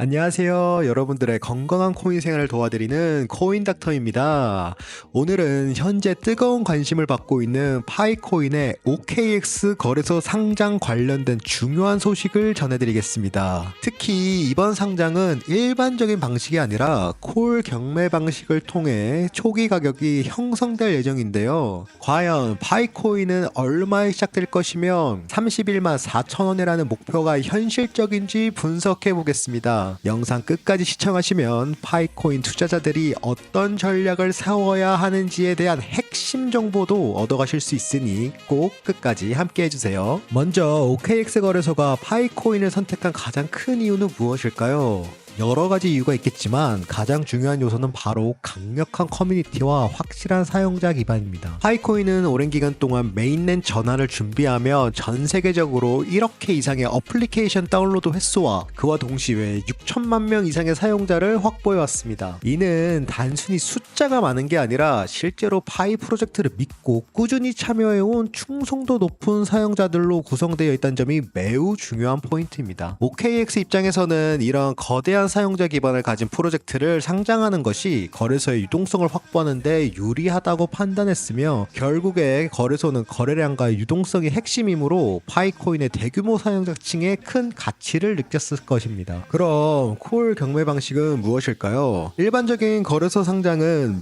안녕하세요. 여러분들의 건강한 코인 생활을 도와드리는 코인닥터입니다. 오늘은 현재 뜨거운 관심을 받고 있는 파이코인의 OKX 거래소 상장 관련된 중요한 소식을 전해드리겠습니다. 특히 이번 상장은 일반적인 방식이 아니라 콜 경매 방식을 통해 초기 가격이 형성될 예정인데요. 과연 파이코인은 얼마에 시작될 것이며 31만 4천원이라는 목표가 현실적인지 분석해 보겠습니다. 영상 끝까지 시청하시면 파이코인 투자자들이 어떤 전략을 세워야 하는지에 대한 핵심 정보도 얻어가실 수 있으니 꼭 끝까지 함께 해주세요. 먼저 OKX 거래소가 파이코인을 선택한 가장 큰 이유는 무엇일까요? 여러 가지 이유가 있겠지만 가장 중요한 요소는 바로 강력한 커뮤니티와 확실한 사용자 기반입니다. 파이코인은 오랜 기간 동안 메인넷 전환을 준비하며 전 세계적으로 1억 회 이상의 어플리케이션 다운로드 횟수와 그와 동시에 6천만 명 이상의 사용자를 확보해왔습니다. 이는 단순히 숫자가 많은 게 아니라 실제로 파이 프로젝트를 믿고 꾸준히 참여해온 충성도 높은 사용자들로 구성되어 있다는 점이 매우 중요한 포인트입니다. OKX 입장에서는 이런 거대한 사용자 기반을 가진 프로젝트를 상장하는 것이 거래소의 유동성을 확보하는 데 유리하다고 판단했으며 결국에 거래소는 거래량과 유동성이 핵심이므로 파이코인의 대규모 사용자층에 큰 가치를 느꼈을 것입니다. 그럼 콜 경매 방식은 무엇일까요? 일반적인 거래소 상장은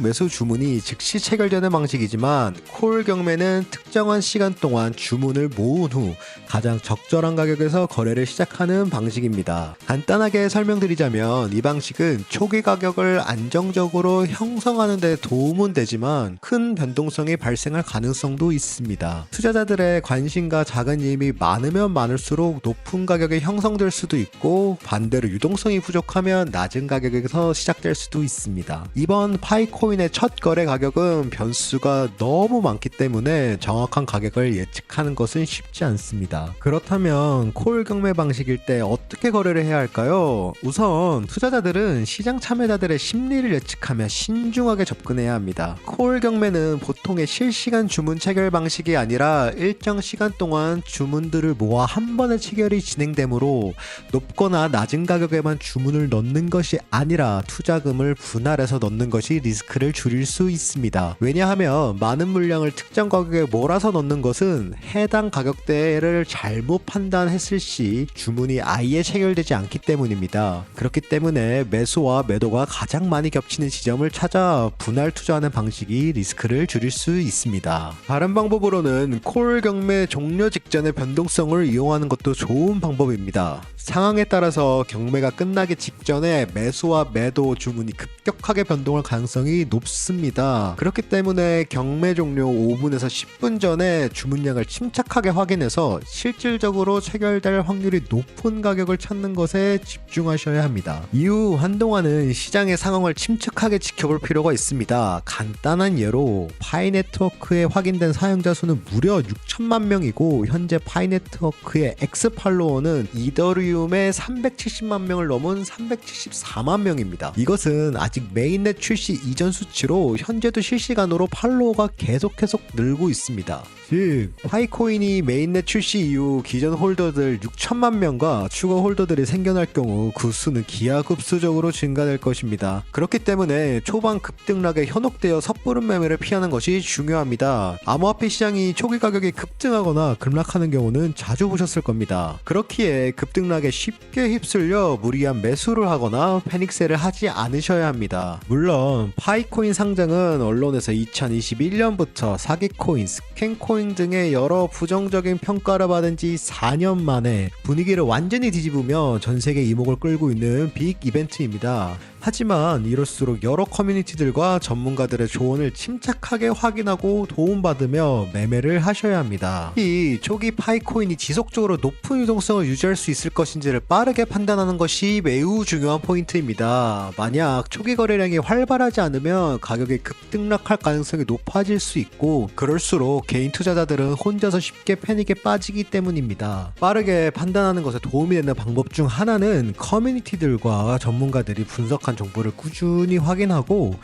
매수 주문이 즉시 체결되는 방식이지만 콜 경매는 특정한 시간 동안 주문을 모은 후 가장 적절한 가격에서 거래를 시작하는 방식입니다. 간단하게 설명드리자면 이 방식은 초기 가격을 안정적으로 형성하는 데 도움은 되지만 큰 변동성이 발생할 가능성도 있습니다. 투자자들의 관심과 작은 이임이 많으면 많을수록 높은 가격이 형성될 수도 있고 반대로 유동성이 부족하면 낮은 가격에서 시작될 수도 있습니다. 이번 파이코인의 첫 거래 가격은 변수가 너무 많기 때문에 정확한 가격을 예측하는 것은 쉽지 않습니다. 그렇다면 콜 경매 방식일 때 어떻게 거래를 해야 할까요? 우선 투자자들은 시장 참여자들의 심리를 예측하며 신중하게 접근해야 합니다. 콜 경매는 보통의 실시간 주문 체결 방식이 아니라 일정 시간 동안 주문들을 모아 한 번에 체결이 진행되므로 높거나 낮은 가격에만 주문을 넣는 것이 아니라 투자금을 분할해서 넣는 것이 리스크를 줄일 수 있습니다. 왜냐하면 많은 물량을 특정 가격에 몰아서 넣는 것은 해당 가격대를 잘못 판단했을 시 주문이 아예 체결되지 않기 때문입니다. 그렇기 때문에 매수와 매도가 가장 많이 겹치는 지점을 찾아 분할 투자하는 방식이 리스크를 줄일 수 있습니다. 다른 방법으로는 콜 경매 종료 직전의 변동성을 이용하는 것도 좋은 방법입니다. 상황에 따라서 경매가 끝나기 직전에 매수와 매도 주문이 급격하게 변동할 가능성이 높습니다. 그렇기 때문에 경매 종료 5분에서 10분 전에 주문량을 침착하게 확인해서 실질적으로 체결될 확률이 높은 가격을 찾는 것에 집중하셔야 합니다. 이후 한동안은 시장의 상황을 침착하게 지켜볼 필요가 있습니다. 간단한 예로 파이네트워크에 확인된 사용자 수는 무려 6천만 명이고 현재 파이네트워크의 X 팔로워는 이더리움의 370만 명을 넘은 374만 명입니다. 이것은 아직 메인넷 출시 이전 수치로 현재도 실시간으로 팔로워가 계속 늘고 있습니다. 즉 파이코인이 메인넷 출시 이후 기존 홀더들 6천만 명과 추가 홀더들이 생겨날 경우 그 수는 기하급수적으로 증가될 것입니다. 그렇기 때문에 초반 급등락에 현혹되어 섣부른 매매를 피하는 것이 중요합니다. 암호화폐 시장이 초기 가격이 급등하거나 급락하는 경우는 자주 보셨을 겁니다. 그렇기에 급등락에 쉽게 휩쓸려 무리한 매수를 하거나 패닉셀을 하지 않으셔야 합니다. 물론 파이코인 상장은 언론에서 2021년부터 사기코인, 스캔코인 등의 여러 부정적인 평가를 받은 지 4년 만에 분위기를 완전히 뒤집으며 전 세계 이목을 끌고 있는 빅 이벤트입니다. 하지만 이럴수록 여러 커뮤니티들과 전문가들의 조언을 침착하게 확인하고 도움받으며 매매를 하셔야 합니다. 이 초기 파이코인이 지속적으로 높은 유동성을 유지할 수 있을 것인지를 빠르게 판단하는 것이 매우 중요한 포인트입니다. 만약 초기 거래량이 활발하지 않으면 가격이 급등락할 가능성이 높아질 수 있고 그럴수록 개인 투자자들은 혼자서 쉽게 패닉에 빠지기 때문입니다. 빠르게 판단하는 것에 도움이 되는 방법 중 하나는 커뮤니티들과 전문가들이 분석한 정보를 꾸준히 확인하고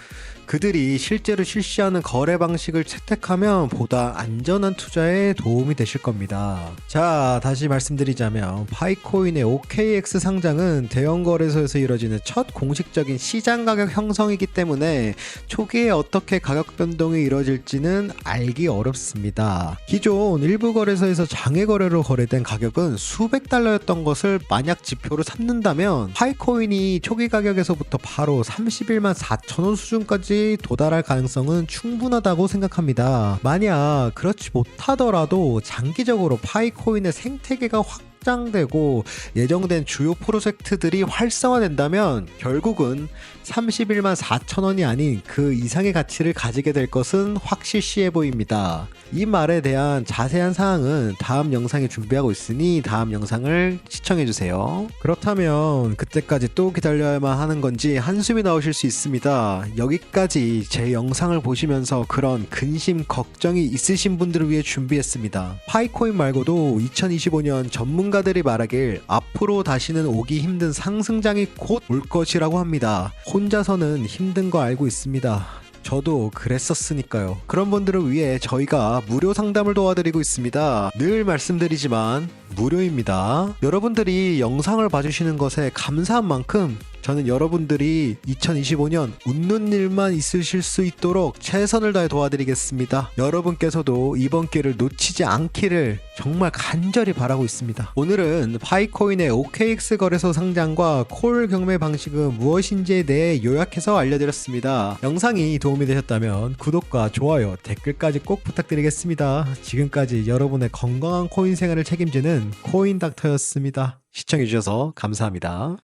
그들이 실제로 실시하는 거래 방식을 채택하면 보다 안전한 투자에 도움이 되실 겁니다. 자, 다시 말씀드리자면 파이코인의 OKX 상장은 대형 거래소에서 이뤄지는 첫 공식적인 시장 가격 형성이기 때문에 초기에 어떻게 가격 변동이 이뤄질지는 알기 어렵습니다. 기존 일부 거래소에서 장외 거래로 거래된 가격은 수백 달러였던 것을 만약 지표로 삼는다면 파이코인이 초기 가격에서부터 바로 31만 4천원 수준까지 도달할 가능성은 충분하다고 생각합니다. 만약 그렇지 못하더라도 장기적으로 파이코인의 생태계가 확장되고 예정된 주요 프로젝트들이 활성화된다면 결국은 31만 4천원이 아닌 그 이상의 가치를 가지게 될 것은 확실시해 보입니다. 이 말에 대한 자세한 사항은 다음 영상에 준비하고 있으니 다음 영상을 시청해주세요. 그렇다면 그때까지 또 기다려야만 하는 건지 한숨이 나오실 수 있습니다. 여기까지 제 영상을 보시면서 그런 근심, 걱정이 있으신 분들을 위해 준비했습니다. 파이코인 말고도 2025년 전문가들이 말하길 앞으로 다시는 오기 힘든 상승장이 곧 올 것이라고 합니다. 혼자서는 힘든 거 알고 있습니다. 저도 그랬었으니까요. 그런 분들을 위해 저희가 무료 상담을 도와드리고 있습니다. 늘 말씀드리지만 무료입니다. 여러분들이 영상을 봐주시는 것에 감사한 만큼 저는 여러분들이 2025년 웃는 일만 있으실 수 있도록 최선을 다해 도와드리겠습니다. 여러분께서도 이번 기회를 놓치지 않기를 정말 간절히 바라고 있습니다. 오늘은 파이코인의 OKX 거래소 상장과 콜 경매 방식은 무엇인지에 대해 요약해서 알려드렸습니다. 영상이 도움이 되셨다면 구독과 좋아요, 댓글까지 꼭 부탁드리겠습니다. 지금까지 여러분의 건강한 코인 생활을 책임지는 코인닥터였습니다. 시청해주셔서 감사합니다.